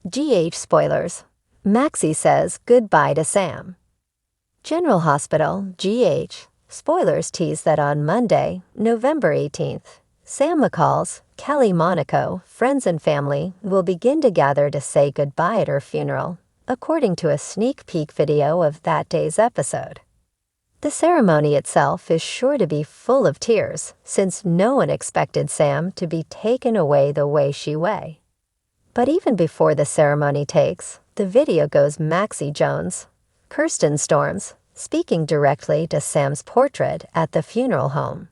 GH spoilers. Maxie says goodbye to Sam. General Hospital, GH. Spoilers tease that on Monday, November 18th, Sam McCall's, Kelly Monaco, friends and family will begin to gather to say goodbye at her funeral, according to a sneak peek video of that day's episode. The ceremony itself is sure to be full of tears, since no one expected Sam to be taken away the way she way. But even before the ceremony takes, the video goes Maxie Jones, Kirsten Storms, speaking directly to Sam's portrait at the funeral home.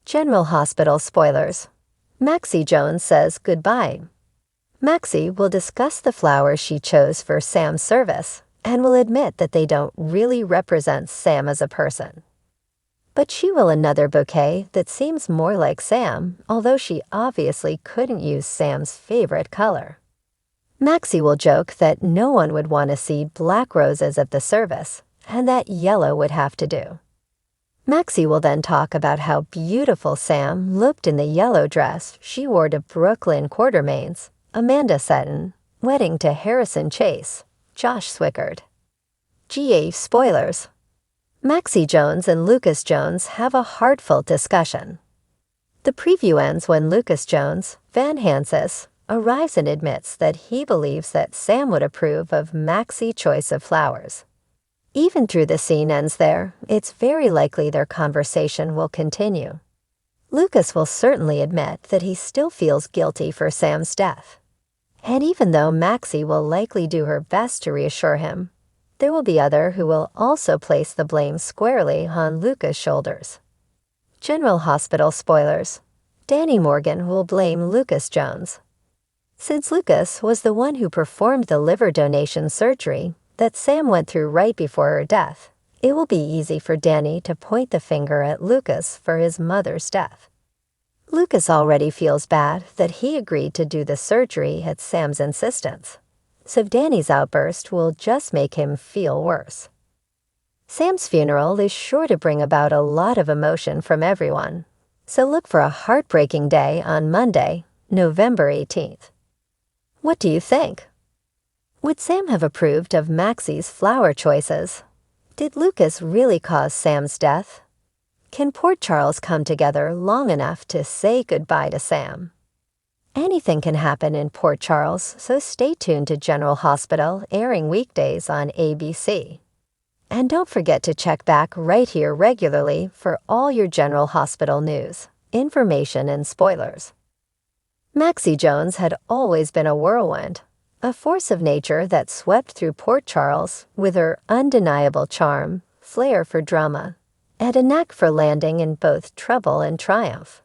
General Hospital spoilers. Maxie Jones says goodbye. Maxie will discuss the flowers she chose for Sam's service and will admit that they don't really represent Sam as a person. But she will another bouquet that seems more like Sam, although she obviously couldn't use Sam's favorite color. Maxie will joke that no one would want to see black roses at the service, and that yellow would have to do. Maxie will then talk about how beautiful Sam looked in the yellow dress she wore to Brooklyn Quartermain's, Amanda Setton, wedding to Harrison Chase, Josh Swickard. GA spoilers. Maxie Jones and Lucas Jones have a heartfelt discussion. The preview ends when Lucas Jones, Van Hansis, arrives and admits that he believes that Sam would approve of Maxie's choice of flowers. Even though the scene ends there, it's very likely their conversation will continue. Lucas will certainly admit that he still feels guilty for Sam's death. And even though Maxie will likely do her best to reassure him, there will be others who will also place the blame squarely on Lucas' shoulders. General Hospital spoilers. Danny Morgan will blame Lucas Jones. Since Lucas was the one who performed the liver donation surgery that Sam went through right before her death, it will be easy for Danny to point the finger at Lucas for his mother's death. Lucas already feels bad that he agreed to do the surgery at Sam's insistence, so Danny's outburst will just make him feel worse. Sam's funeral is sure to bring about a lot of emotion from everyone, so look for a heartbreaking day on Monday, November 18th. What do you think? Would Sam have approved of Maxie's flower choices? Did Lucas really cause Sam's death? Can Port Charles come together long enough to say goodbye to Sam? Anything can happen in Port Charles, so stay tuned to General Hospital, airing weekdays on ABC. And don't forget to check back right here regularly for all your General Hospital news, information, and spoilers. Maxie Jones had always been a whirlwind, a force of nature that swept through Port Charles with her undeniable charm, flair for drama, and a knack for landing in both trouble and triumph.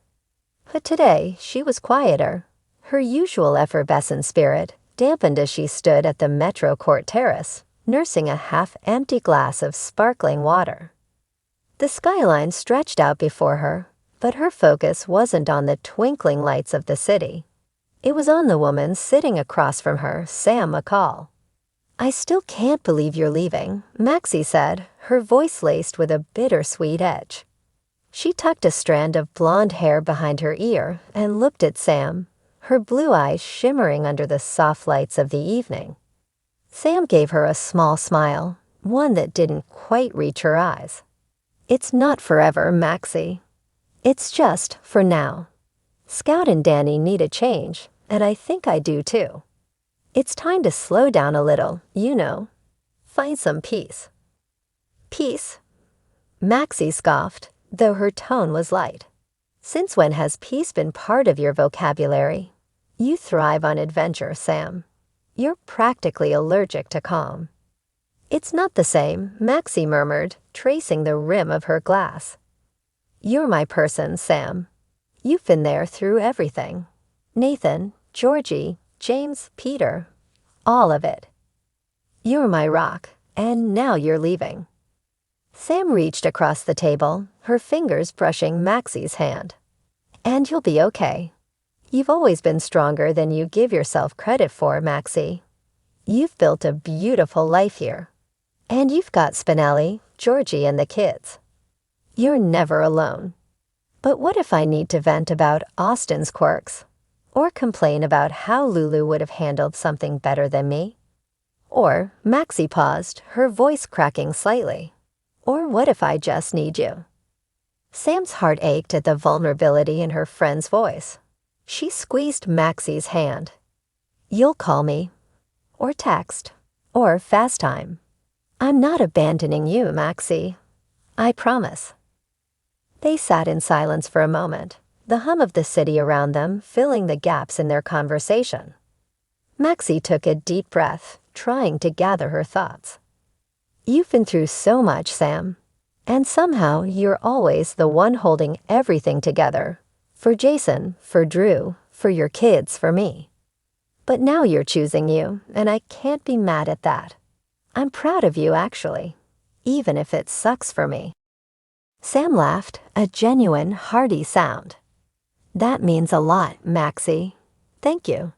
But today she was quieter, her usual effervescent spirit dampened as she stood at the Metro Court Terrace, nursing a half-empty glass of sparkling water. The skyline stretched out before her, but her focus wasn't on the twinkling lights of the city. It was on the woman sitting across from her, Sam McCall. "I still can't believe you're leaving," Maxie said, her voice laced with a bittersweet edge. She tucked a strand of blonde hair behind her ear and looked at Sam, her blue eyes shimmering under the soft lights of the evening. Sam gave her a small smile, one that didn't quite reach her eyes. "It's not forever, Maxie. It's just for now. Scout and Danny need a change, and I think I do too. It's time to slow down a little, you know. Find some peace." "Peace?" Maxie scoffed, though her tone was light. "Since when has peace been part of your vocabulary? You thrive on adventure, Sam. You're practically allergic to calm." "It's not the same," Maxie murmured, tracing the rim of her glass. "You're my person, Sam. You've been there through everything. Nathan, Georgie, James, Peter, all of it. You're my rock, and now you're leaving." Sam reached across the table, her fingers brushing Maxie's hand. "And you'll be okay. You've always been stronger than you give yourself credit for, Maxie. You've built a beautiful life here. And you've got Spinelli, Georgie, and the kids. You're never alone. But what if I need to vent about Austin's quirks? Or complain about how Lulu would have handled something better than me? Or Maxie paused, her voice cracking slightly. Or what if I just need you? Sam's heart ached at the vulnerability in her friend's voice. She squeezed Maxie's hand. You'll call me. Or text. Or FaceTime. I'm not abandoning you, Maxie. I promise. They sat in silence for a moment, the hum of the city around them filling the gaps in their conversation. Maxie took a deep breath, trying to gather her thoughts. You've been through so much, Sam. And somehow you're always the one holding everything together. For Jason, for Drew, for your kids, for me. But now you're choosing you, and I can't be mad at that. I'm proud of you, actually, even if it sucks for me. Sam laughed, a genuine, hearty sound. That means a lot, Maxie. Thank you.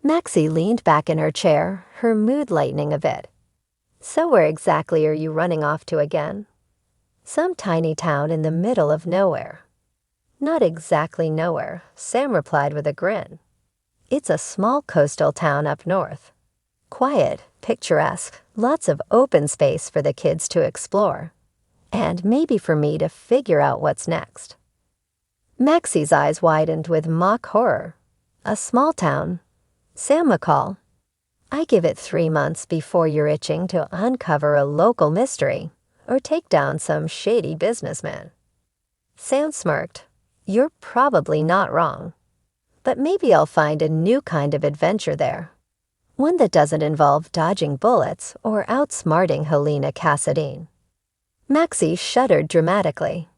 Maxie leaned back in her chair, her mood lightening a bit. So where exactly are you running off to again? Some tiny town in the middle of nowhere. Not exactly nowhere, Sam replied with a grin. It's a small coastal town up north. Quiet, picturesque, lots of open space for the kids to explore. And maybe for me to figure out what's next. Maxie's eyes widened with mock horror. A small town. Sam McCall. I give it 3 months before you're itching to uncover a local mystery or take down some shady businessman. Sam smirked. You're probably not wrong. But maybe I'll find a new kind of adventure there. One that doesn't involve dodging bullets or outsmarting Helena Cassadine. Maxie shuddered dramatically.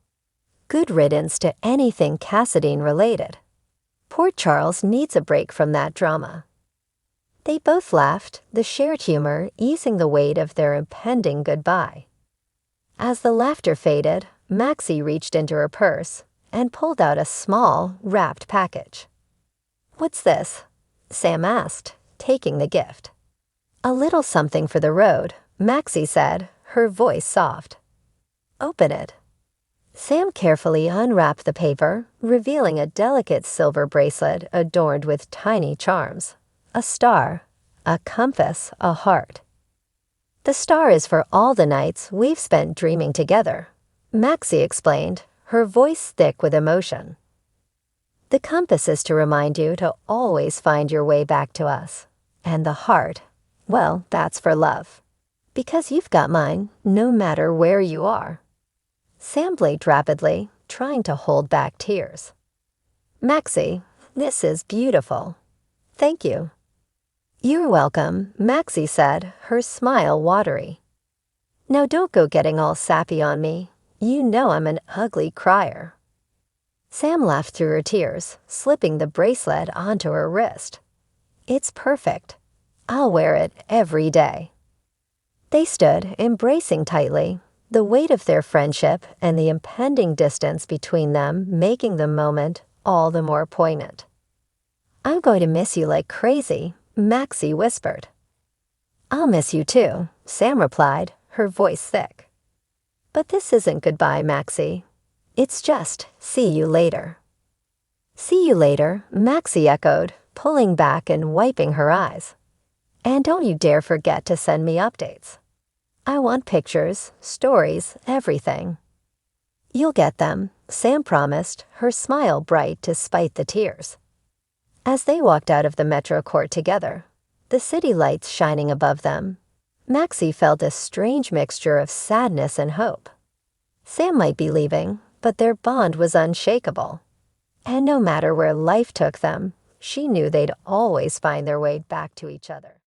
Good riddance to anything Cassadine related. Poor Charles needs a break from that drama. They both laughed, the shared humor easing the weight of their impending goodbye. As the laughter faded, Maxie reached into her purse and pulled out a small, wrapped package. What's this? Sam asked, taking the gift. A little something for the road, Maxie said, her voice soft. Open it. Sam carefully unwrapped the paper, revealing a delicate silver bracelet adorned with tiny charms. A star, a compass, a heart. The star is for all the nights we've spent dreaming together, Maxie explained, her voice thick with emotion. The compass is to remind you to always find your way back to us. And the heart, well, that's for love. Because you've got mine, no matter where you are. Sam blinked rapidly, trying to hold back tears. Maxie, this is beautiful. Thank you. You're welcome, Maxie said, her smile watery. Now don't go getting all sappy on me. You know I'm an ugly crier. Sam laughed through her tears, slipping the bracelet onto her wrist. It's perfect. I'll wear it every day. They stood, embracing tightly, the weight of their friendship and the impending distance between them making the moment all the more poignant. I'm going to miss you like crazy, Maxie whispered. I'll miss you too, Sam replied, her voice thick. But this isn't goodbye, Maxie. It's just see you later. See you later, Maxie echoed, pulling back and wiping her eyes. And don't you dare forget to send me updates. I want pictures, stories, everything. You'll get them, Sam promised, her smile bright despite the tears. As they walked out of the Metro Court together, the city lights shining above them, Maxie felt a strange mixture of sadness and hope. Sam might be leaving, but their bond was unshakable. And no matter where life took them, she knew they'd always find their way back to each other.